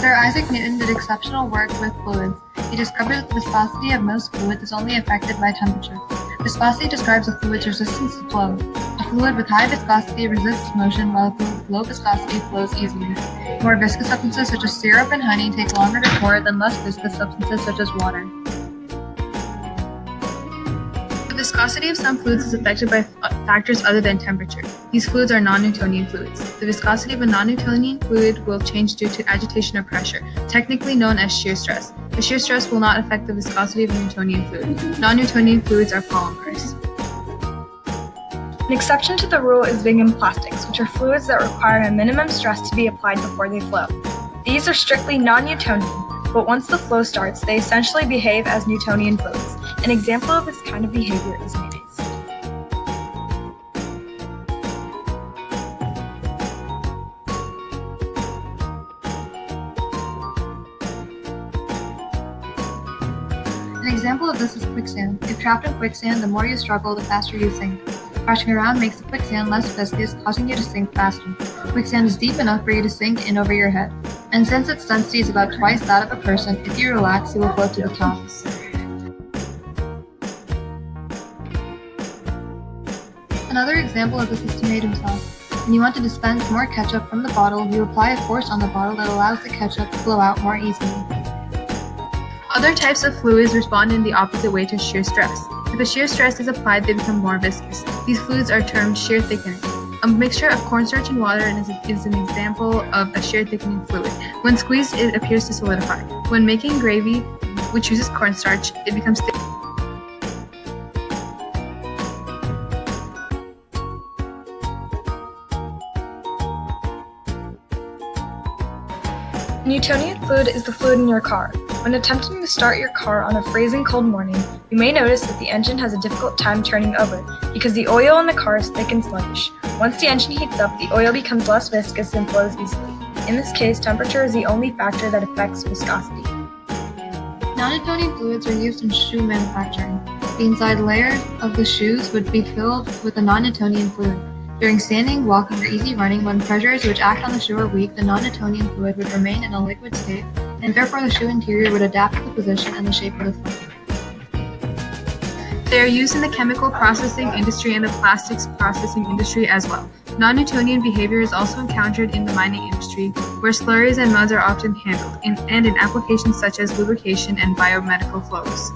Sir Isaac Newton did exceptional work with fluids. He discovered that the viscosity of most fluids is only affected by temperature. Viscosity describes a fluid's resistance to flow. A fluid with high viscosity resists motion, while a fluid with low viscosity flows easily. More viscous substances such as syrup and honey take longer to pour than less viscous substances such as water. The viscosity of some fluids is affected by factors other than temperature. These fluids are non-Newtonian fluids. The viscosity of a non-Newtonian fluid will change due to agitation or pressure, technically known as shear stress. The shear stress will not affect the viscosity of a Newtonian fluid. Non-Newtonian fluids are polymers. An exception to the rule is vegan plastics, which are fluids that require a minimum stress to be applied before they flow. These are strictly non-Newtonian, but once the flow starts, they essentially behave as Newtonian fluids. An example of this kind of behavior is mayonnaise. An example of this is quicksand. If trapped in quicksand, the more you struggle, the faster you sink. Splashing around makes the quicksand less viscous, causing you to sink faster. Quicksand is deep enough for you to sink in over your head. And since its density is about twice that of a person, if you relax, you will float to the top. Another example of this is tomato sauce. When you want to dispense more ketchup from the bottle, you apply a force on the bottle that allows the ketchup to flow out more easily. Other types of fluids respond in the opposite way to shear stress. If a shear stress is applied, they become more viscous. These fluids are termed shear thickening. A mixture of cornstarch and water is an example of a shear thickening fluid. When squeezed, it appears to solidify. When making gravy, which uses cornstarch, it becomes thick. A Newtonian fluid is the fluid in your car. When attempting to start your car on a freezing cold morning, you may notice that the engine has a difficult time turning over because the oil in the car is thick and sluggish. Once the engine heats up, the oil becomes less viscous and flows easily. In this case, temperature is the only factor that affects viscosity. Non-Newtonian fluids are used in shoe manufacturing. The inside layer of the shoes would be filled with a non-Newtonian fluid. During standing, walking, or easy running, when pressures which act on the shoe are weak, the non-Newtonian fluid would remain in a liquid state, and therefore the shoe interior would adapt to the position and the shape of the foot. They are used in the chemical processing industry and the plastics processing industry as well. Non-Newtonian behavior is also encountered in the mining industry, where slurries and muds are often handled, and in applications such as lubrication and biomedical flows.